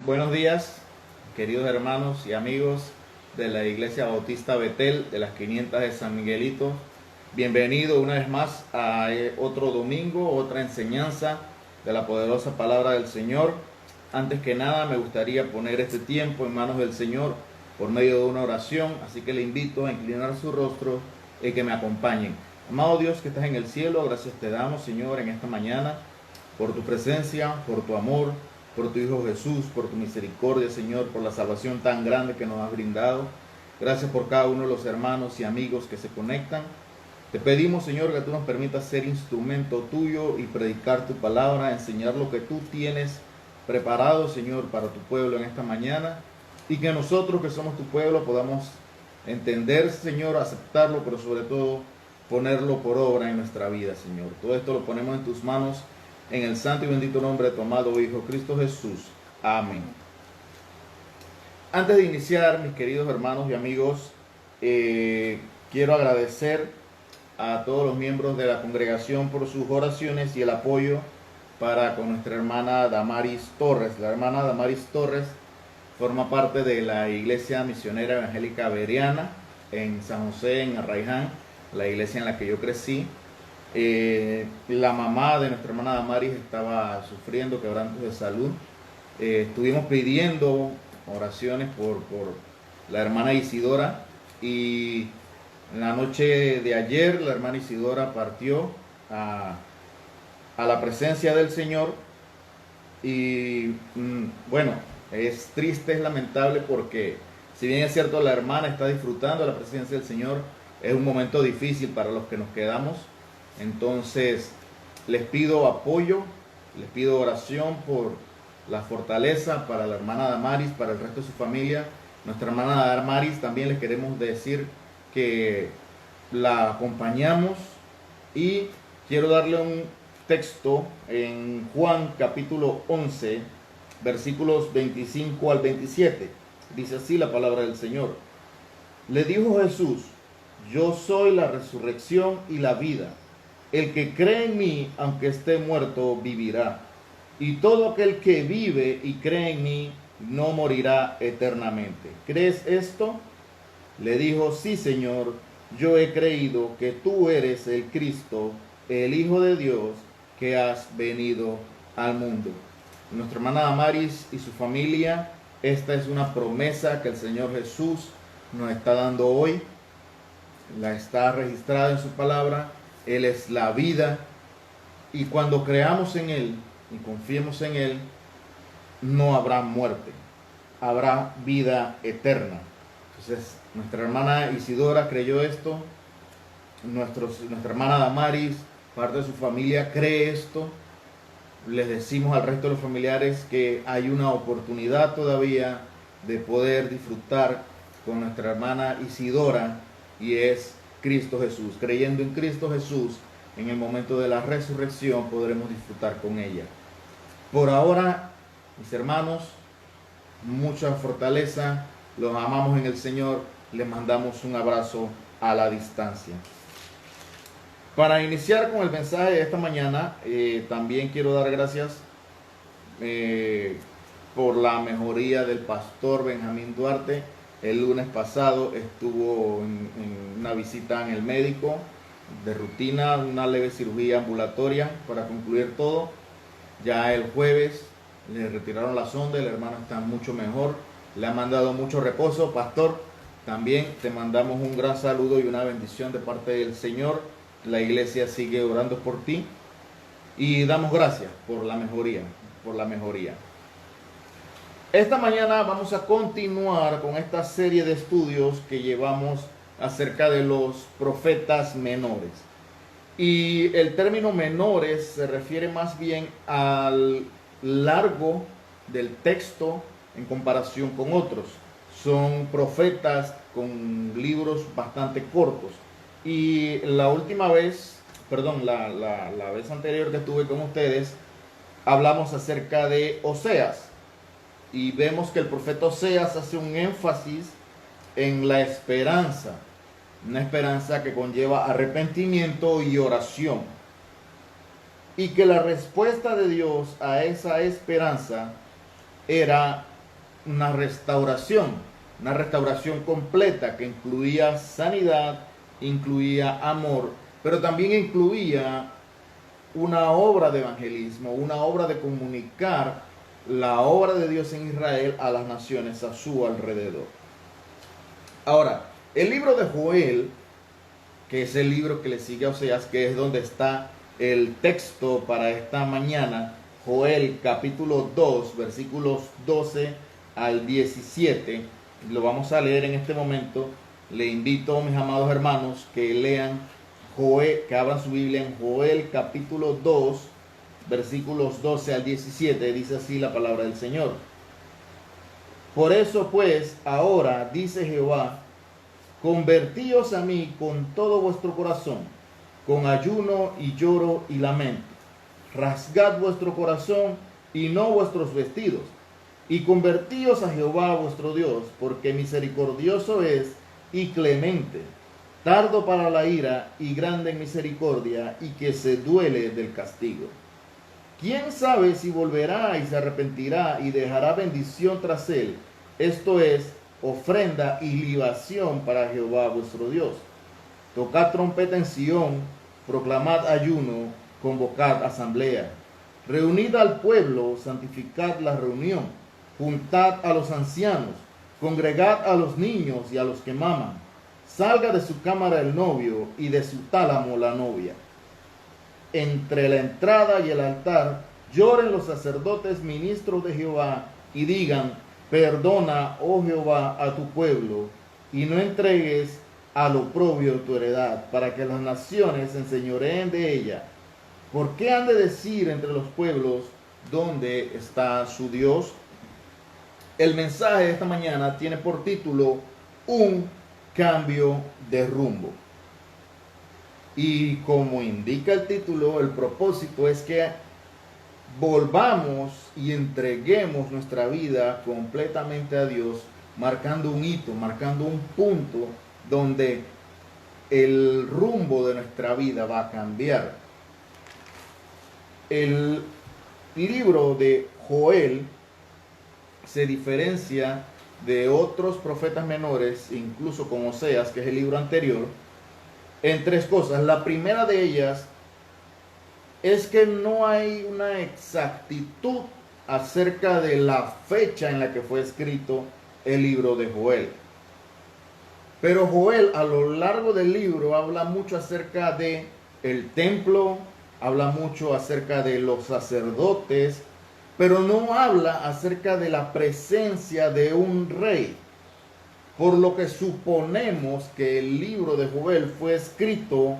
Buenos días, queridos hermanos y amigos de la Iglesia Bautista Betel de las 500 de San Miguelito. Bienvenido una vez más a otro domingo, otra enseñanza de la poderosa palabra del Señor. Antes que nada me gustaría poner este tiempo en manos del Señor por medio de una oración, así que le invito a inclinar su rostro y que me acompañen. Amado Dios que estás en el cielo, gracias te damos, Señor, en esta mañana por tu presencia, por tu amor, por tu Hijo Jesús, por tu misericordia, Señor, por la salvación tan grande que nos has brindado. Gracias por cada uno de los hermanos y amigos que se conectan. Te pedimos, Señor, que tú nos permitas ser instrumento tuyo y predicar tu palabra, enseñar lo que tú tienes preparado, Señor, para tu pueblo en esta mañana, y que nosotros que somos tu pueblo podamos entender, Señor, aceptarlo, pero sobre todo ponerlo por obra en nuestra vida, Señor. Todo esto lo ponemos en tus manos, en el santo y bendito nombre de tu amado Hijo Cristo Jesús. Amén. Antes de iniciar, mis queridos hermanos y amigos, quiero agradecer a todos los miembros de la congregación por sus oraciones y el apoyo para con nuestra hermana Damaris Torres. La hermana Damaris Torres forma parte de la Iglesia Misionera Evangélica Bereana en San José, en Arraiján, la iglesia en la que yo crecí. La mamá de nuestra hermana Damaris estaba sufriendo quebrantos de salud. Estuvimos pidiendo oraciones por la hermana Isidora, y en la noche de ayer la hermana Isidora partió a la presencia del Señor. Y bueno, es triste, es lamentable, porque si bien es cierto la hermana está disfrutando de la presencia del Señor, es un momento difícil para los que nos quedamos. Entonces les pido apoyo, les pido oración por la fortaleza para la hermana Damaris, para el resto de su familia. Nuestra hermana Damaris también les queremos decir que la acompañamos, y quiero darle un texto en Juan capítulo 11, versículos 25 al 27. Dice así la palabra del Señor. Le dijo Jesús: yo soy la resurrección y la vida. El que cree en mí, aunque esté muerto, vivirá. Y todo aquel que vive y cree en mí, no morirá eternamente. ¿Crees esto? Le dijo: sí, Señor, yo he creído que tú eres el Cristo, el Hijo de Dios, que has venido al mundo. Nuestra hermana Damaris y su familia, esta es una promesa que el Señor Jesús nos está dando hoy. La está registrada en su palabra. Él es la vida, y cuando creamos en Él y confiemos en Él, no habrá muerte, habrá vida eterna. Entonces, nuestra hermana Isidora creyó esto, nuestra hermana Damaris, parte de su familia, cree esto. Les decimos al resto de los familiares que hay una oportunidad todavía de poder disfrutar con nuestra hermana Isidora, y es Cristo Jesús. Creyendo en Cristo Jesús, en el momento de la resurrección podremos disfrutar con ella. Por ahora, mis hermanos, mucha fortaleza, los amamos en el Señor, les mandamos un abrazo a la distancia. Para iniciar con el mensaje de esta mañana, también quiero dar gracias por la mejoría del pastor Benjamín Duarte. El lunes pasado estuvo en una visita en el médico de rutina, una leve cirugía ambulatoria para concluir todo. Ya el jueves le retiraron la sonda, el hermano está mucho mejor, le ha mandado mucho reposo. Pastor, también te mandamos un gran saludo y una bendición de parte del Señor. La iglesia sigue orando por ti y damos gracias por la mejoría. Esta mañana vamos a continuar con esta serie de estudios que llevamos acerca de los profetas menores. Y el término menores se refiere más bien al largo del texto en comparación con otros. Son profetas con libros bastante cortos. Y la vez anterior que estuve con ustedes, hablamos acerca de Oseas. Y vemos que el profeta Oseas hace un énfasis en la esperanza, una esperanza que conlleva arrepentimiento y oración. Y que la respuesta de Dios a esa esperanza era una restauración completa que incluía sanidad, incluía amor, pero también incluía una obra de evangelismo, una obra de comunicar la obra de Dios en Israel a las naciones a su alrededor. Ahora, el libro de Joel, que es el libro que le sigue a Oseas, que es donde está el texto para esta mañana, Joel capítulo 2, versículos 12 al 17, lo vamos a leer en este momento. Le invito, mis amados hermanos, que lean Joel, que abran su Biblia en Joel capítulo 2, versículos 12 al 17, dice así la palabra del Señor. Por eso pues, ahora, dice Jehová, convertíos a mí con todo vuestro corazón, con ayuno y lloro y lamento. Rasgad vuestro corazón y no vuestros vestidos, y convertíos a Jehová vuestro Dios, porque misericordioso es y clemente, tardo para la ira y grande en misericordia, y que se duele del castigo. ¿Quién sabe si volverá y se arrepentirá y dejará bendición tras él? Esto es, ofrenda y libación para Jehová vuestro Dios. Tocad trompeta en Sión, proclamad ayuno, convocad asamblea. Reunid al pueblo, santificad la reunión, juntad a los ancianos, congregad a los niños y a los que maman. Salga de su cámara el novio y de su tálamo la novia. Entre la entrada y el altar lloren los sacerdotes ministros de Jehová y digan, perdona, oh Jehová, a tu pueblo, y no entregues al oprobio tu heredad, para que las naciones se enseñoreen de ella. ¿Por qué han de decir entre los pueblos, dónde está su Dios? El mensaje de esta mañana tiene por título, un cambio de rumbo. Y como indica el título, el propósito es que volvamos y entreguemos nuestra vida completamente a Dios, marcando un hito, marcando un punto donde el rumbo de nuestra vida va a cambiar. El libro de Joel se diferencia de otros profetas menores, incluso con Oseas, que es el libro anterior, en tres cosas. La primera de ellas es que no hay una exactitud acerca de la fecha en la que fue escrito el libro de Joel. Pero Joel a lo largo del libro habla mucho acerca de el templo, habla mucho acerca de los sacerdotes, pero no habla acerca de la presencia de un rey. Por lo que suponemos que el libro de Joel fue escrito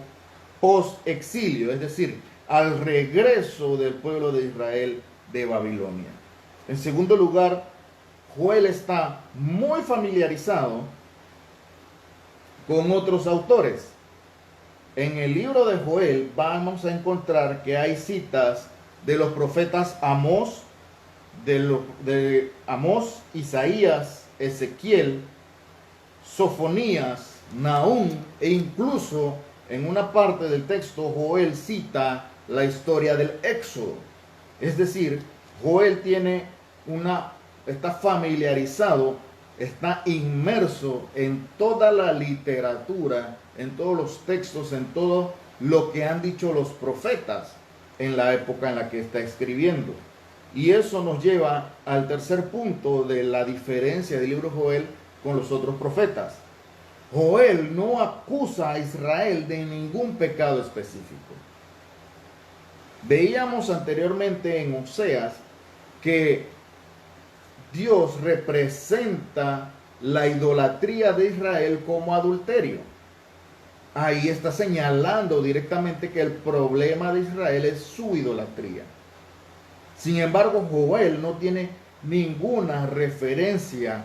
post-exilio, es decir, al regreso del pueblo de Israel de Babilonia. En segundo lugar, Joel está muy familiarizado con otros autores. En el libro de Joel vamos a encontrar que hay citas de los profetas Amós, de Amós, Isaías, Ezequiel, Sofonías, Nahum, e incluso en una parte del texto Joel cita la historia del Éxodo. Es decir, Joel está familiarizado, está inmerso en toda la literatura, en todos los textos, en todo lo que han dicho los profetas en la época en la que está escribiendo. Y eso nos lleva al tercer punto de la diferencia del libro Joel con los otros profetas. Joel no acusa a Israel de ningún pecado específico. Veíamos anteriormente en Oseas que Dios representa la idolatría de Israel como adulterio. Ahí está señalando directamente que el problema de Israel es su idolatría. Sin embargo, Joel no tiene ninguna referencia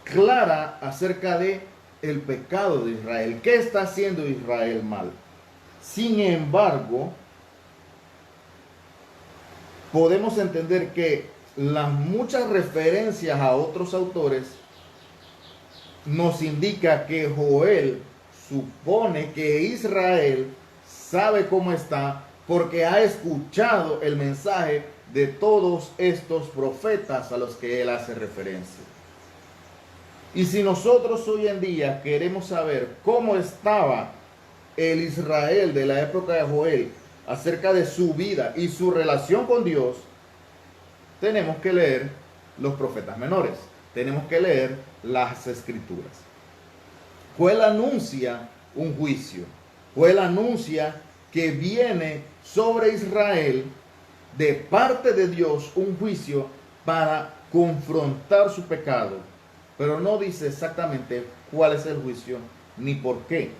clara acerca de el pecado de Israel. ¿Qué está haciendo Israel mal? Sin embargo, podemos entender que las muchas referencias a otros autores nos indica que Joel supone que Israel sabe cómo está porque ha escuchado el mensaje de todos estos profetas a los que él hace referencia. Y si nosotros hoy en día queremos saber cómo estaba el Israel de la época de Joel acerca de su vida y su relación con Dios, tenemos que leer los profetas menores, tenemos que leer las escrituras. Joel anuncia un juicio, Joel anuncia que viene sobre Israel de parte de Dios un juicio para confrontar su pecado, pero no dice exactamente cuál es el juicio ni por qué.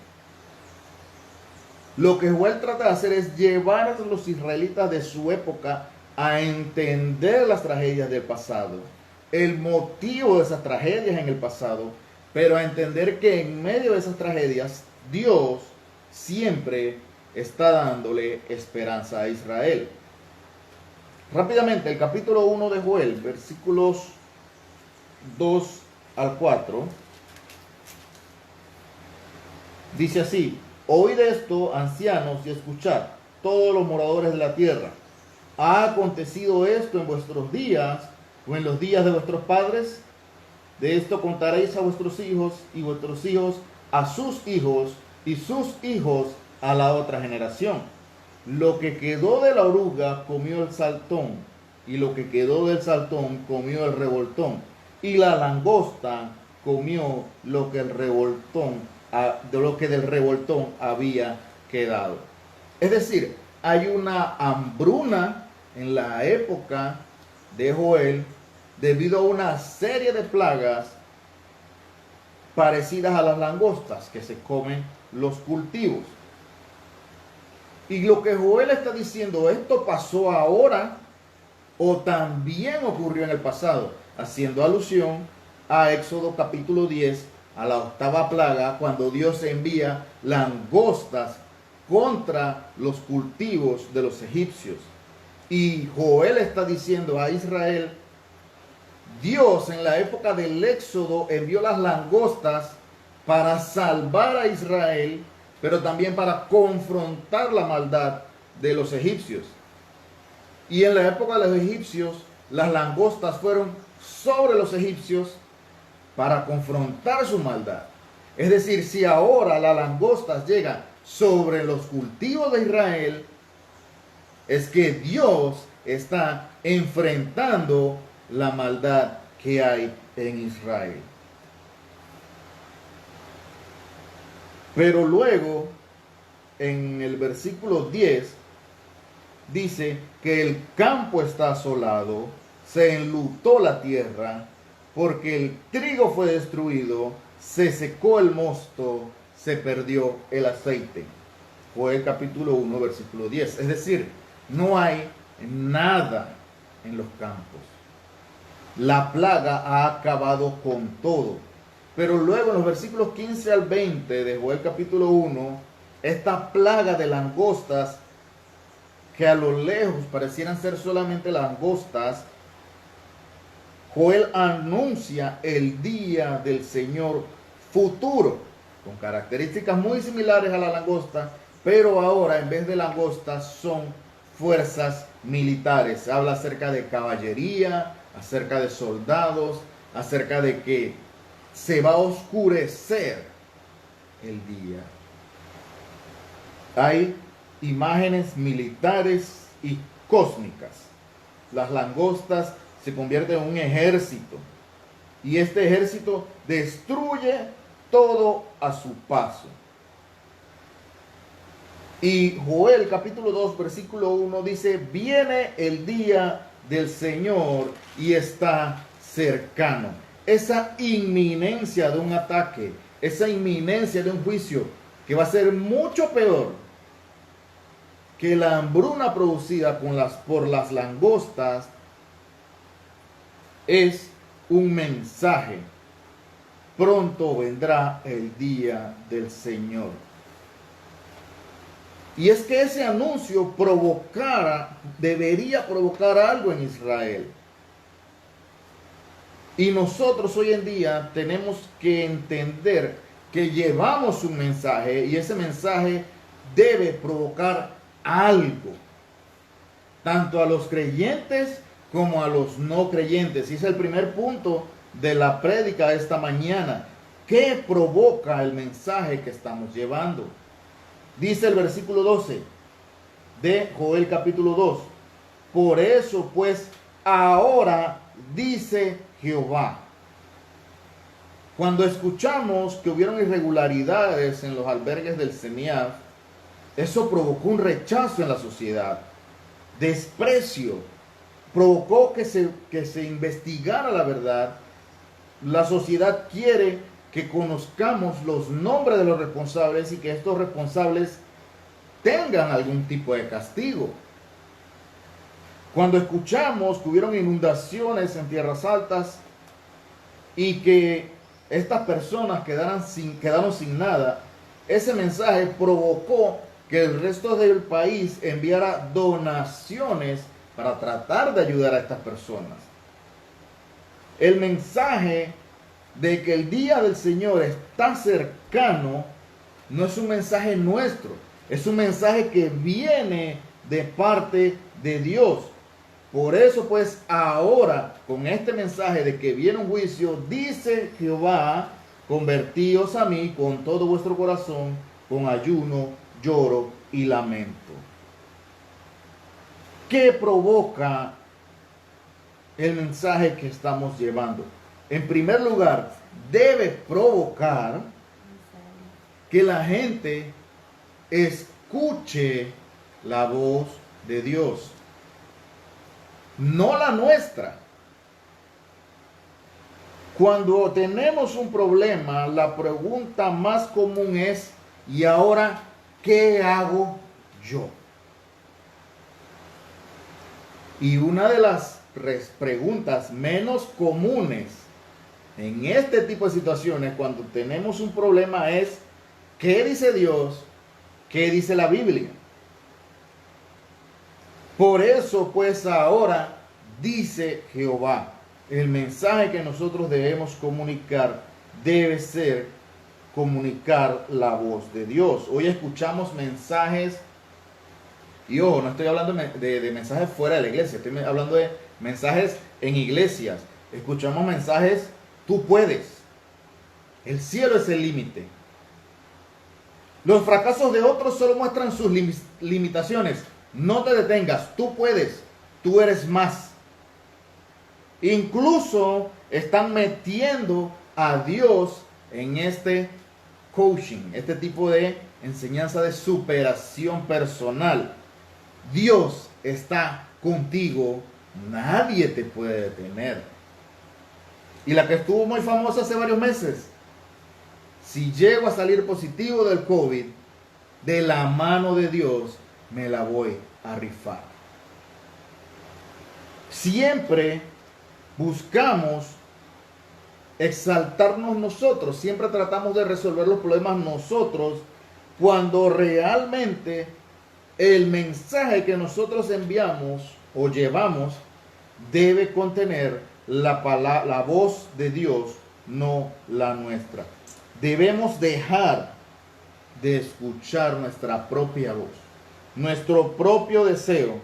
Lo que Joel trata de hacer es llevar a los israelitas de su época a entender las tragedias del pasado, el motivo de esas tragedias en el pasado, pero a entender que en medio de esas tragedias Dios siempre está dándole esperanza a Israel. Rápidamente, el capítulo 1 de Joel, versículos 2 al 4, dice así: oíd esto, ancianos, y escuchad, todos los moradores de la tierra. ¿Ha acontecido esto en vuestros días o en los días de vuestros padres? De esto contaréis a vuestros hijos y vuestros hijos a sus hijos y sus hijos a la otra generación. Lo que quedó de la oruga comió el saltón, y lo que quedó del saltón comió el revoltón, y la langosta comió lo que del revoltón había quedado. Es decir, hay una hambruna en la época de Joel debido a una serie de plagas parecidas a las langostas que se comen los cultivos. Y lo que Joel está diciendo, esto pasó ahora o también ocurrió en el pasado, haciendo alusión a Éxodo capítulo 10, a la octava plaga, cuando Dios envía langostas contra los cultivos de los egipcios. Y Joel está diciendo a Israel, Dios en la época del Éxodo envió las langostas para salvar a Israel, pero también para confrontar la maldad de los egipcios. Y en la época de los egipcios, las langostas fueron sobre los egipcios para confrontar su maldad. Es decir, si ahora las langostas llegan sobre los cultivos de Israel, es que Dios está enfrentando la maldad que hay en Israel. Pero luego, en el versículo 10, dice que el campo está asolado, se enlutó la tierra, porque el trigo fue destruido, se secó el mosto, se perdió el aceite. Fue el capítulo 1, versículo 10. Es decir, no hay nada en los campos. La plaga ha acabado con todo. Pero luego en los versículos 15 al 20 de Joel capítulo 1, esta plaga de langostas, que a lo lejos parecieran ser solamente langostas, Joel anuncia el día del Señor futuro, con características muy similares a la langosta, pero ahora en vez de langostas son fuerzas militares. Habla acerca de caballería, acerca de soldados, acerca de que se va a oscurecer el día. Hay imágenes militares y cósmicas. Las langostas se convierten en un ejército y este ejército destruye todo a su paso. Y Joel capítulo 2 versículo 1 dice: viene el día del Señor y está cercano. Esa inminencia de un ataque, esa inminencia de un juicio que va a ser mucho peor que la hambruna producida por las langostas, es un mensaje. Pronto vendrá el día del Señor. Y es que ese anuncio debería provocar algo en Israel. Y nosotros hoy en día tenemos que entender que llevamos un mensaje y ese mensaje debe provocar algo. tanto a los creyentes como a los no creyentes. Y es el primer punto de la prédica de esta mañana. ¿Qué provoca el mensaje que estamos llevando? Dice el versículo 12 de Joel capítulo 2. Por eso pues ahora dice Jehová. Cuando escuchamos que hubieron irregularidades en los albergues del CENIAF, eso provocó un rechazo en la sociedad, desprecio, provocó que se investigara la verdad. La sociedad quiere que conozcamos los nombres de los responsables y que estos responsables tengan algún tipo de castigo. Cuando escuchamos que hubieron inundaciones en tierras altas y que estas personas quedaron sin nada, ese mensaje provocó que el resto del país enviara donaciones para tratar de ayudar a estas personas. El mensaje de que el día del Señor está cercano no es un mensaje nuestro, es un mensaje que viene de parte de Dios. Por eso pues ahora con este mensaje de que viene un juicio, dice Jehová, convertíos a mí con todo vuestro corazón, con ayuno, lloro y lamento. ¿Qué provoca el mensaje que estamos llevando? En primer lugar, debe provocar que la gente escuche la voz de Dios, no la nuestra. Cuando tenemos un problema, la pregunta más común es: ¿y ahora qué hago yo? Y una de las preguntas menos comunes en este tipo de situaciones, cuando tenemos un problema, es: ¿qué dice Dios? ¿Qué dice la Biblia? Por eso pues ahora dice Jehová. El mensaje que nosotros debemos comunicar debe ser comunicar la voz de Dios. Hoy escuchamos mensajes, y ojo, no estoy hablando de mensajes fuera de la iglesia, estoy hablando de mensajes en iglesias. Escuchamos mensajes: tú puedes, el cielo es el límite. Los fracasos de otros solo muestran sus limitaciones. No te detengas, tú puedes, tú eres más. Incluso están metiendo a Dios en este coaching, este tipo de enseñanza de superación personal. Dios está contigo, nadie te puede detener. Y la que estuvo muy famosa hace varios meses: si llego a salir positivo del COVID, de la mano de Dios me la voy a rifar. Siempre buscamos exaltarnos nosotros, siempre tratamos de resolver los problemas nosotros, cuando realmente el mensaje que nosotros enviamos o llevamos debe contener la voz de Dios, no la nuestra. Debemos dejar de escuchar nuestra propia voz, nuestro propio deseo,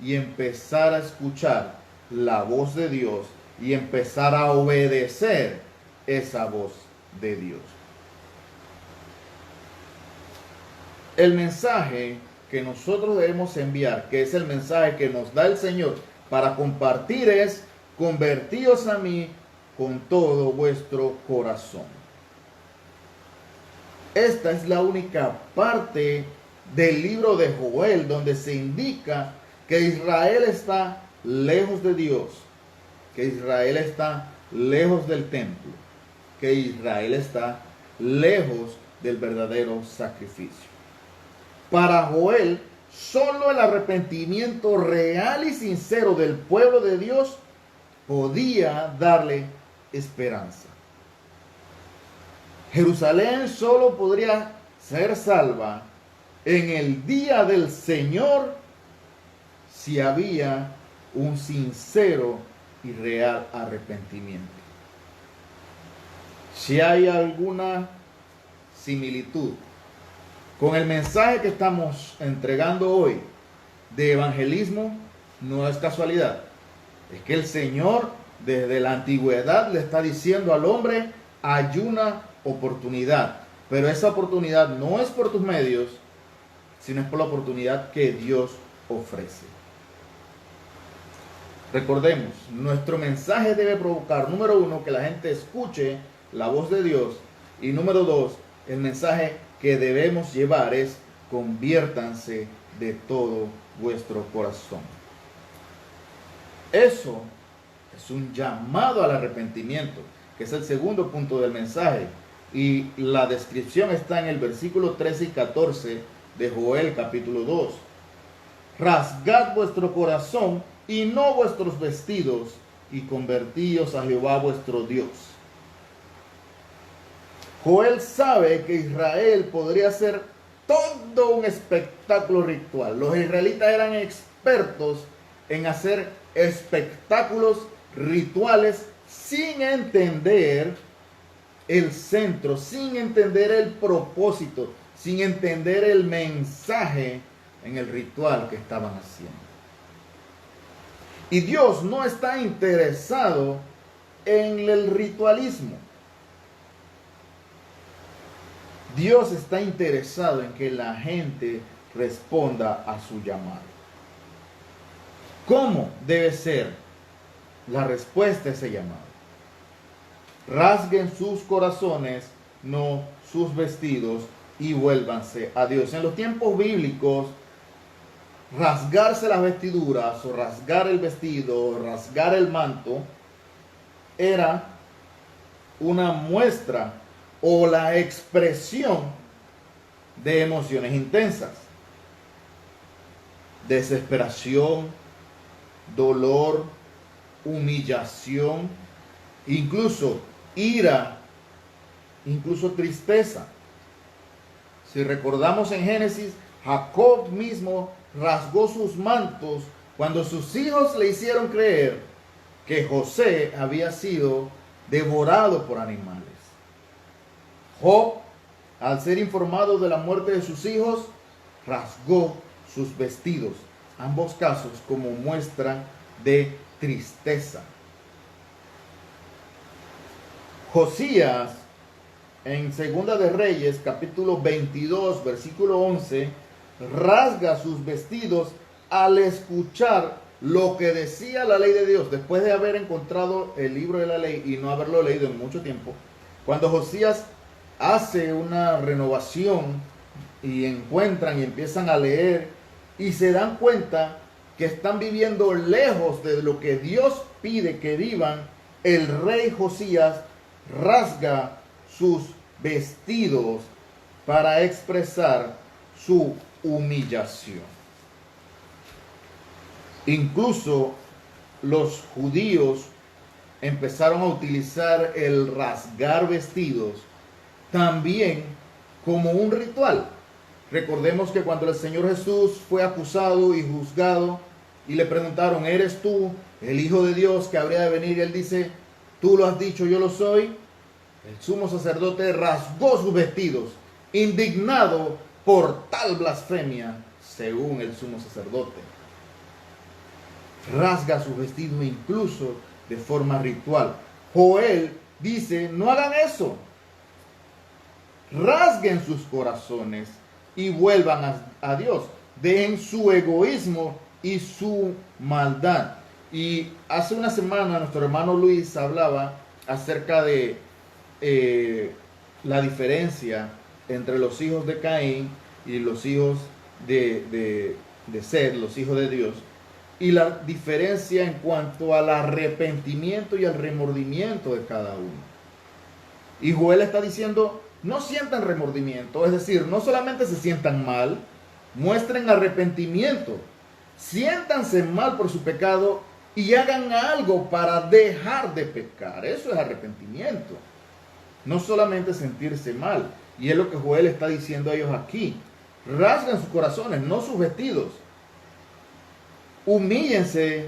y empezar a escuchar la voz de Dios y empezar a obedecer esa voz de Dios. El mensaje que nosotros debemos enviar, que es el mensaje que nos da el Señor para compartir, es: convertíos a mí con todo vuestro corazón. Esta es la única parte del libro de Joel donde se indica que Israel está lejos de Dios, que Israel está lejos del templo, que Israel está lejos del verdadero sacrificio. Para Joel, solo el arrepentimiento real y sincero del pueblo de Dios podía darle esperanza. Jerusalén solo podría ser salva en el día del Señor si había un sincero y real arrepentimiento. Si hay alguna similitud con el mensaje que estamos entregando hoy, de evangelismo no es casualidad. Es que el Señor desde la antigüedad le está diciendo al hombre, hay una oportunidad. Pero esa oportunidad no es por tus medios, sino es por la oportunidad que Dios ofrece. Recordemos, nuestro mensaje debe provocar, número uno, que la gente escuche la voz de Dios. Y número dos, el mensaje que debemos llevar es: conviértanse de todo vuestro corazón. Eso es un llamado al arrepentimiento, que es el segundo punto del mensaje. Y la descripción está en el versículo 13 y 14 de Joel capítulo 2. Rasgad vuestro corazón y no vuestros vestidos, y convertíos a Jehová vuestro Dios. Joel sabe que Israel podría ser todo un espectáculo ritual. Los israelitas eran expertos en hacer espectáculos rituales sin entender el centro, sin entender el propósito, sin entender el mensaje en el ritual que estaban haciendo. Y Dios no está interesado en el ritualismo. Dios está interesado en que la gente responda a su llamado. ¿Cómo debe ser la respuesta a ese llamado? Rasguen sus corazones, no sus vestidos, y vuélvanse a Dios. En los tiempos bíblicos, rasgarse las vestiduras, o rasgar el vestido, o rasgar el manto, era una muestra o la expresión de emociones intensas: desesperación, dolor, humillación, incluso ira, incluso tristeza. Si recordamos en Génesis, Jacob mismo rasgó sus mantos cuando sus hijos le hicieron creer que José había sido devorado por animales. Job, al ser informado de la muerte de sus hijos, rasgó sus vestidos, ambos casos como muestra de tristeza. Josías, en Segunda de Reyes, capítulo 22, versículo 11, rasga sus vestidos al escuchar lo que decía la ley de Dios, después de haber encontrado el libro de la ley y no haberlo leído en mucho tiempo. Cuando Josías hace una renovación y encuentran y empiezan a leer y se dan cuenta que están viviendo lejos de lo que Dios pide que vivan, el rey Josías rasga sus vestidos para expresar su humillación. Incluso los judíos empezaron a utilizar el rasgar vestidos también como un ritual. Recordemos que cuando el Señor Jesús fue acusado y juzgado y le preguntaron: ¿eres tú el Hijo de Dios que habría de venir? Él dice: tú lo has dicho, yo lo soy. El sumo sacerdote rasgó sus vestidos, indignado por tal blasfemia, según el sumo sacerdote. Rasga sus vestidos incluso de forma ritual. Joel dice: no hagan eso. Rasguen sus corazones y vuelvan a Dios. Dejen su egoísmo y su maldad. Y hace una semana nuestro hermano Luis hablaba acerca de la diferencia entre los hijos de Caín y los hijos de Sed, los hijos de Dios, y la diferencia en cuanto al arrepentimiento y al remordimiento de cada uno. Y Joel está diciendo: no sientan remordimiento, es decir, no solamente se sientan mal, muestren arrepentimiento, siéntanse mal por su pecado y hagan algo para dejar de pecar. Eso es arrepentimiento, no solamente sentirse mal. Y es lo que Joel está diciendo a ellos aquí: rasguen sus corazones, no sus vestidos, humíllense,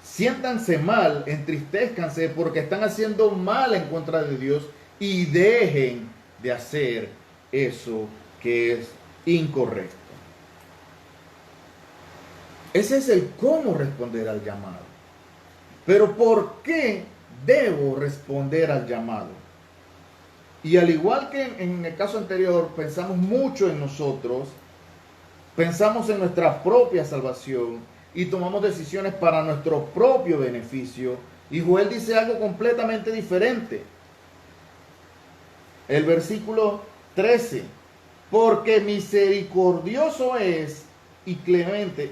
siéntanse mal, entristezcanse porque están haciendo mal en contra de Dios, y dejen de hacer eso que es incorrecto. Ese es el cómo responder al llamado. Pero ¿por qué debo responder al llamado? Y al igual que en el caso anterior, pensamos mucho en nosotros, pensamos en nuestra propia salvación y tomamos decisiones para nuestro propio beneficio. Y Joel dice algo completamente diferente. El versículo 13, porque misericordioso es y clemente,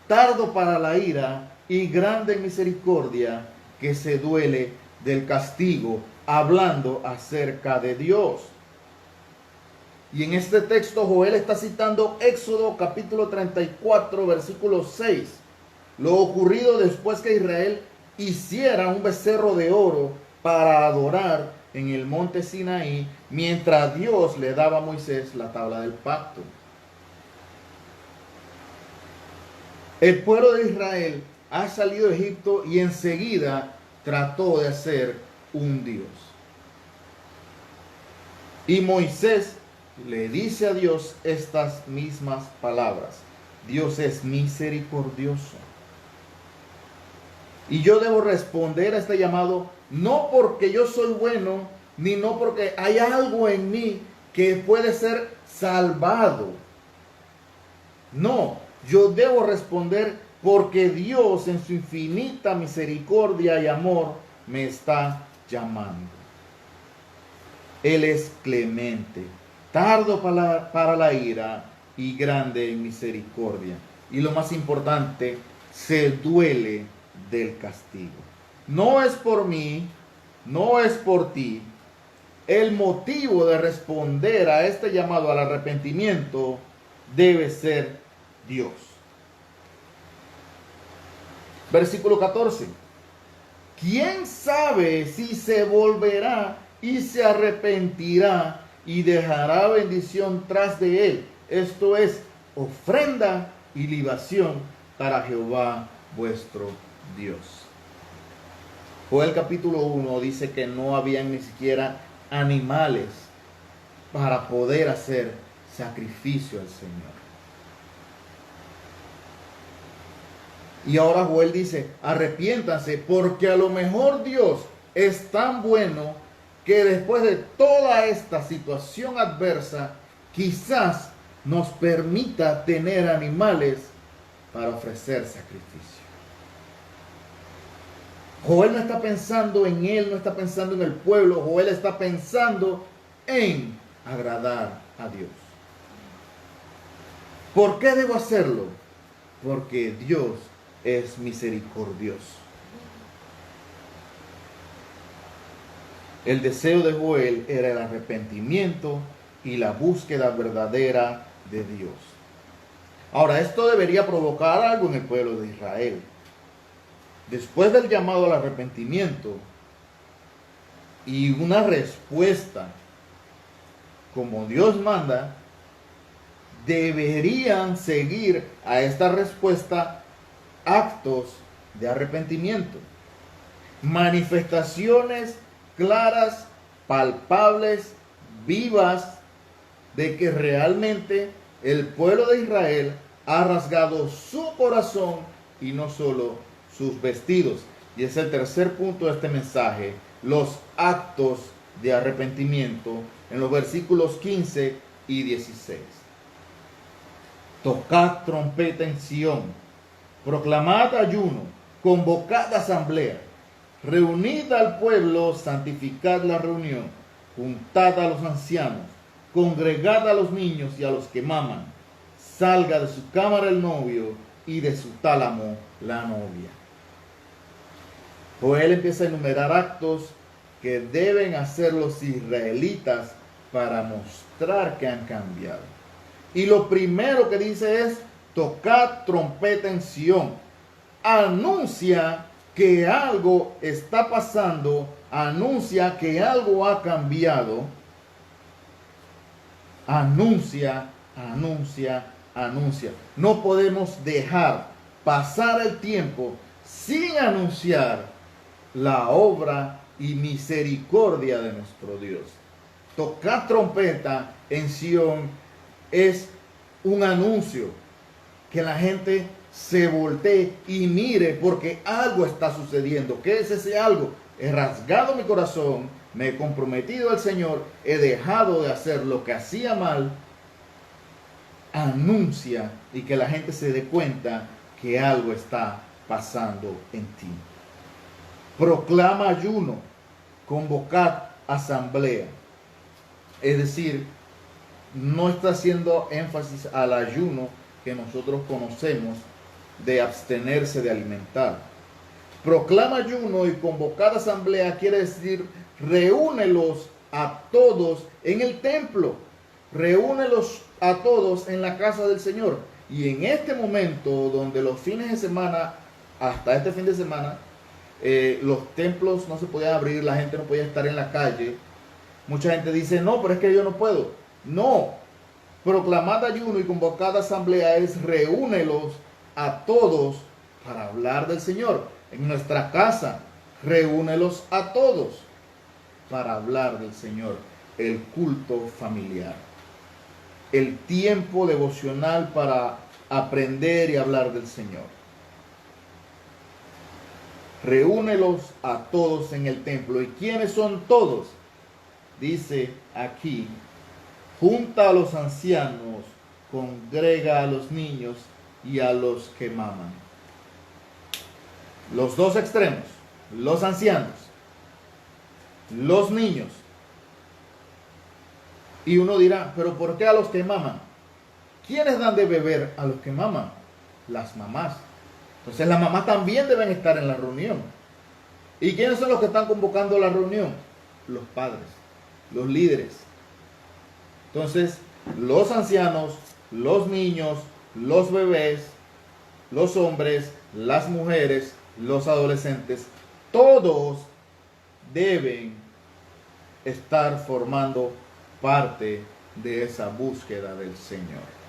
tardo para la ira y grande en misericordia, que se duele del castigo, hablando acerca de Dios. Y en este texto Joel está citando Éxodo capítulo 34, versículo 6. Lo ocurrido después que Israel hiciera un becerro de oro para adorar en el monte Sinaí, mientras Dios le daba a Moisés la tabla del pacto. El pueblo de Israel ha salido de Egipto y enseguida trató de hacer un Dios. Y Moisés le dice a Dios estas mismas palabras. Dios es misericordioso. Y yo debo responder a este llamado no porque yo soy bueno, ni no porque hay algo en mí que puede ser salvado. No, yo debo responder porque Dios en su infinita misericordia y amor me está llamando. Él es clemente, tardo para la ira y grande en misericordia. Y lo más importante, se duele del castigo. No es por mí, no es por ti. El motivo de responder a este llamado al arrepentimiento debe ser Dios. Versículo 14. ¿Quién sabe si se volverá y se arrepentirá y dejará bendición tras de él? Esto es ofrenda y libación para Jehová vuestro Dios. Joel capítulo 1 dice que no habían ni siquiera animales para poder hacer sacrificio al Señor. Y ahora Joel dice, arrepiéntanse, porque a lo mejor Dios es tan bueno que después de toda esta situación adversa, quizás nos permita tener animales para ofrecer sacrificio. Joel no está pensando en él, no está pensando en el pueblo. Joel está pensando en agradar a Dios. ¿Por qué debo hacerlo? Porque Dios es misericordioso. El deseo de Joel era el arrepentimiento y la búsqueda verdadera de Dios. Ahora, esto debería provocar algo en el pueblo de Israel. Después del llamado al arrepentimiento y una respuesta como Dios manda, deberían seguir a esta respuesta actos de arrepentimiento, manifestaciones claras, palpables, vivas, de que realmente el pueblo de Israel ha rasgado su corazón y no solo sus vestidos. Y es el tercer punto de este mensaje, los actos de arrepentimiento, en los versículos 15 y 16. Tocad trompeta en Sión, proclamad ayuno, convocad asamblea, reunid al pueblo, santificad la reunión, juntad a los ancianos, congregad a los niños y a los que maman, salga de su cámara el novio y de su tálamo la novia. Joel empieza a enumerar actos que deben hacer los israelitas para mostrar que han cambiado. Y lo primero que dice es, tocad trompeta en Sión. Anuncia que algo está pasando, anuncia que algo ha cambiado. Anuncia, anuncia, anuncia. No podemos dejar pasar el tiempo sin anunciar la obra y misericordia de nuestro Dios. Tocar trompeta en Sión es un anuncio. que la gente se voltee y mire porque algo está sucediendo. ¿Qué es ese algo? He rasgado mi corazón, me he comprometido al Señor, he dejado de hacer lo que hacía mal. Anuncia y que la gente se dé cuenta que algo está pasando en ti. Proclama ayuno, convocad asamblea. Es decir, no está haciendo énfasis al ayuno que nosotros conocemos de abstenerse de alimentar. Proclama ayuno y convocad asamblea quiere decir reúnelos a todos en el templo, reúnelos a todos en la casa del Señor. Y en este momento, donde los fines de semana, hasta este fin de semana, los templos no se podían abrir, la gente no podía estar en la calle. Mucha gente dice, no, pero es que yo no puedo. No, proclamad ayuno y convocad asamblea es reúnelos a todos para hablar del Señor. En nuestra casa, reúnelos a todos para hablar del Señor. El culto familiar. El tiempo devocional para aprender y hablar del Señor. Reúnelos a todos en el templo. ¿Y quiénes son todos? Dice aquí, junta a los ancianos, congrega a los niños y a los que maman. Los dos extremos, los ancianos, los niños. Y uno dirá, ¿pero por qué a los que maman? ¿Quiénes dan de beber a los que maman? Las mamás. Entonces las mamás también deben estar en la reunión. ¿Y quiénes son los que están convocando la reunión? Los padres, los líderes. Entonces, los ancianos, los niños, los bebés, los hombres, las mujeres, los adolescentes, todos deben estar formando parte de esa búsqueda del Señor.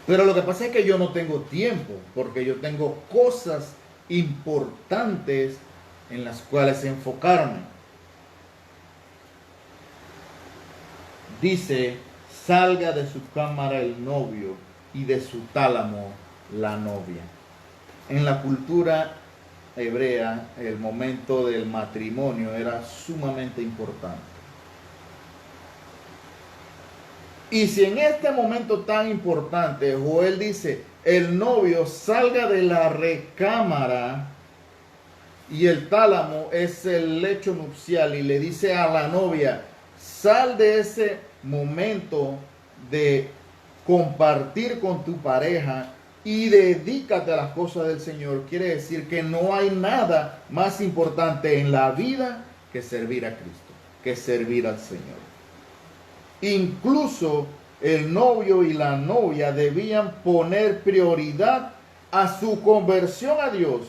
Pero lo que pasa es que yo no tengo tiempo, porque yo tengo cosas importantes en las cuales enfocarme. Dice, salga de su cámara el novio y de su tálamo la novia. En la cultura hebrea, el momento del matrimonio era sumamente importante. Y si en este momento tan importante, Joel dice, el novio salga de la recámara, y el tálamo es el lecho nupcial, y le dice a la novia, sal de ese momento de compartir con tu pareja y dedícate a las cosas del Señor. Quiere decir que no hay nada más importante en la vida que servir a Cristo, que servir al Señor. Incluso el novio y la novia debían poner prioridad a su conversión a Dios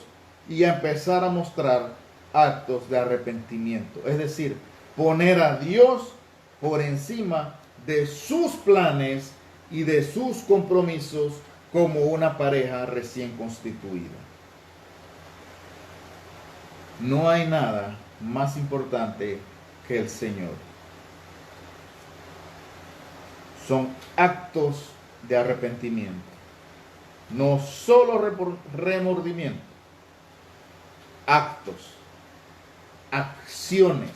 y a empezar a mostrar actos de arrepentimiento. Es decir, poner a Dios por encima de sus planes y de sus compromisos como una pareja recién constituida. No hay nada más importante que el Señor. Son actos de arrepentimiento, no solo remordimiento, actos, acciones,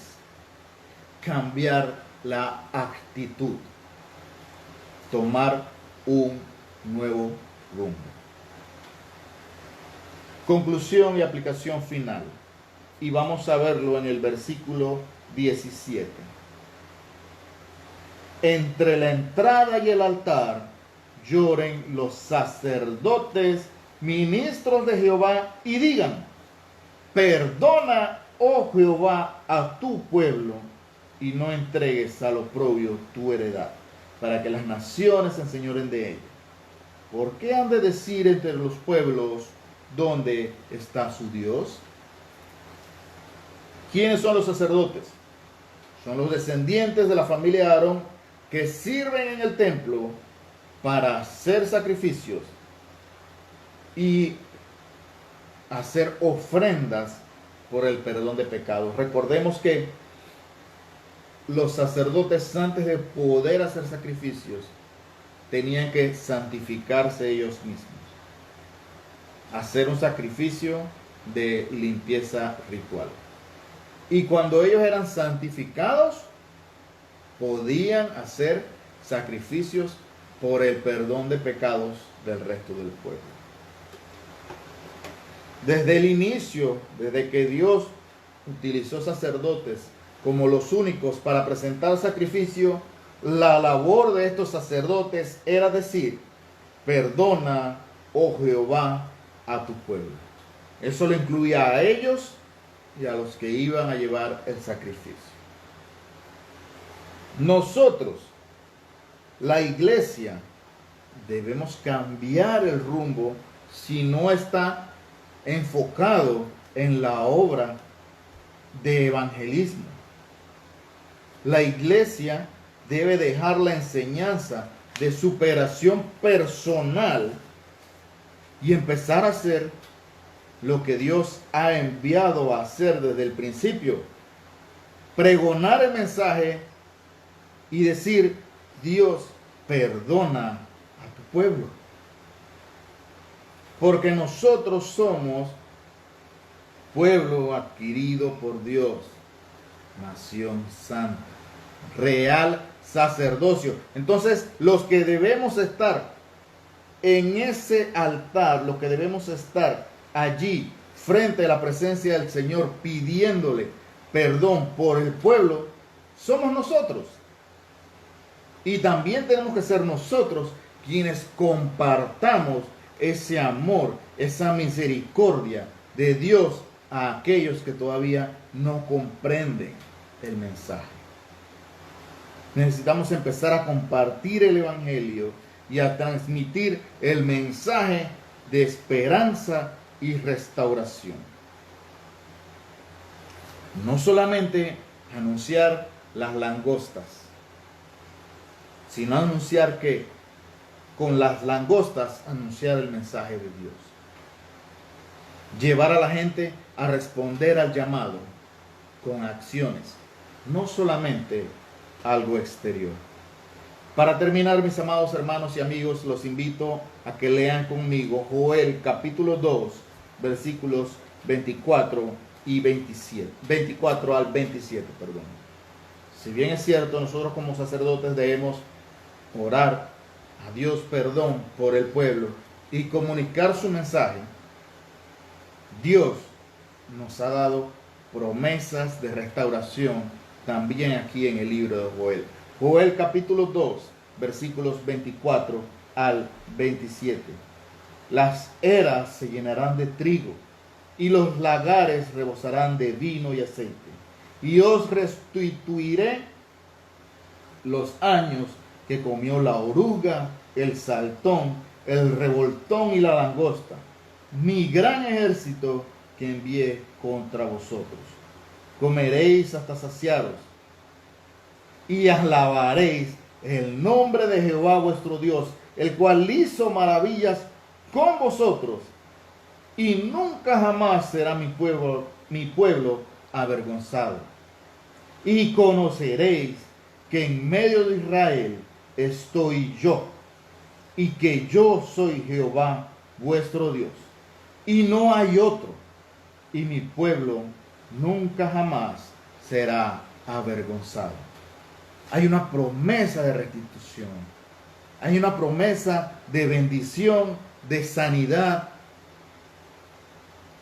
cambiar la actitud, tomar un nuevo rumbo. Conclusión y aplicación final. Y vamos a verlo en el versículo 17. Entre la entrada y el altar lloren los sacerdotes, ministros de Jehová, y digan, perdona, oh Jehová, a tu pueblo, y no entregues al oprobio tu heredad, para que las naciones se enseñoren de ella. ¿Por qué han de decir entre los pueblos, dónde está su Dios? ¿Quiénes son los sacerdotes? Son los descendientes de la familia de Aarón, que sirven en el templo para hacer sacrificios y hacer ofrendas por el perdón de pecados. Recordemos que los sacerdotes, antes de poder hacer sacrificios, tenían que santificarse ellos mismos, hacer un sacrificio de limpieza ritual. Y cuando ellos eran santificados, podían hacer sacrificios por el perdón de pecados del resto del pueblo. Desde el inicio, desde que Dios utilizó sacerdotes como los únicos para presentar sacrificio, la labor de estos sacerdotes era decir: perdona, oh Jehová, a tu pueblo. Eso lo incluía a ellos y a los que iban a llevar el sacrificio. Nosotros, la iglesia, debemos cambiar el rumbo si no está enfocado en la obra de evangelismo. La iglesia debe dejar la enseñanza de superación personal y empezar a hacer lo que Dios ha enviado a hacer desde el principio: pregonar el mensaje y decir: Dios, perdona a tu pueblo. Porque nosotros somos pueblo adquirido por Dios, nación santa, real sacerdocio. Entonces, los que debemos estar en ese altar, los que debemos estar allí frente a la presencia del Señor pidiéndole perdón por el pueblo, somos nosotros. Y también tenemos que ser nosotros quienes compartamos ese amor, esa misericordia de Dios a aquellos que todavía no comprenden el mensaje. Necesitamos empezar a compartir el evangelio y a transmitir el mensaje de esperanza y restauración. No solamente anunciar las langostas, sino anunciar que con las langostas anunciar el mensaje de Dios. Llevar a la gente a responder al llamado con acciones, no solamente algo exterior. Para terminar, mis amados hermanos y amigos, los invito a que lean conmigo Joel capítulo 2, versículos 24 y 27, 24 al 27, perdón. Si bien es cierto, nosotros como sacerdotes debemos orar a Dios perdón por el pueblo y comunicar su mensaje, Dios nos ha dado promesas de restauración también aquí en el libro de Joel. Joel capítulo 2, versículos 24 al 27. Las eras se llenarán de trigo y los lagares rebosarán de vino y aceite. Y os restituiré los años que comió la oruga, el saltón, el revoltón y la langosta, mi gran ejército que envié contra vosotros. Comeréis hasta saciaros y alabaréis el nombre de Jehová vuestro Dios, el cual hizo maravillas con vosotros, y nunca jamás será mi pueblo avergonzado. Y conoceréis que en medio de Israel estoy yo, y que yo soy Jehová vuestro Dios, y no hay otro, y mi pueblo nunca jamás será avergonzado. Hay una promesa de restitución, hay una promesa de bendición, de sanidad,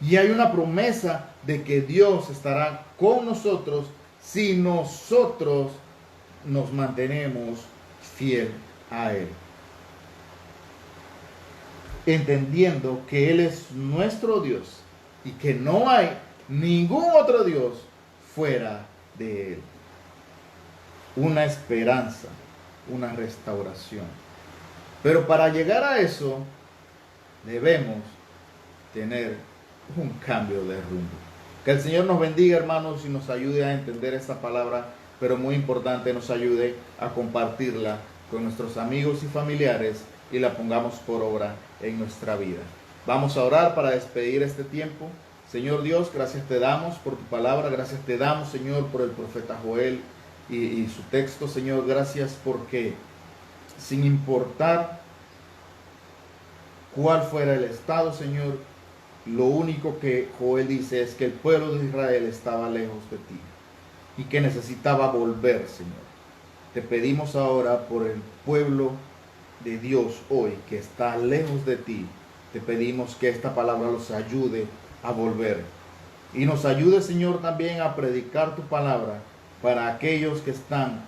y hay una promesa de que Dios estará con nosotros si nosotros nos mantenemos fiel a Él, entendiendo que Él es nuestro Dios y que no hay ningún otro Dios fuera de Él. Una esperanza, una restauración. Pero para llegar a eso, debemos tener un cambio de rumbo. Que el Señor nos bendiga, hermanos, y nos ayude a entender esta palabra, pero muy importante, nos ayude a compartirla con nuestros amigos y familiares y la pongamos por obra en nuestra vida. Vamos a orar para despedir este tiempo. Señor Dios, gracias te damos por tu palabra, gracias te damos, Señor, por el profeta Joel y su texto, Señor. Gracias porque sin importar cuál fuera el estado, Señor, lo único que Joel dice es que el pueblo de Israel estaba lejos de ti y que necesitaba volver, Señor. Te pedimos ahora por el pueblo de Dios hoy que está lejos de ti. Te pedimos que esta palabra los ayude a volver. Y nos ayude, Señor, también a predicar tu palabra para aquellos que están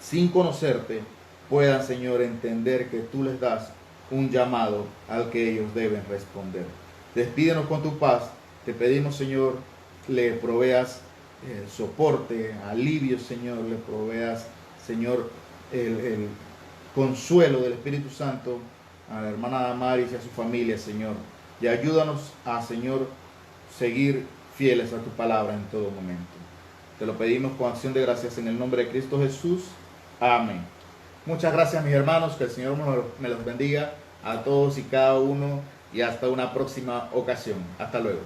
sin conocerte, puedan, Señor, entender que tú les das un llamado al que ellos deben responder. Despídenos con tu paz. Te pedimos, Señor, le proveas soporte, alivio, Señor, le proveas, Señor, el consuelo del Espíritu Santo a la hermana Damaris y a su familia, Señor. Y ayúdanos a, Señor, seguir fieles a tu palabra en todo momento. Te lo pedimos con acción de gracias en el nombre de Cristo Jesús. Amén. Muchas gracias, mis hermanos. Que el Señor me los bendiga a todos y cada uno. Y hasta una próxima ocasión. Hasta luego.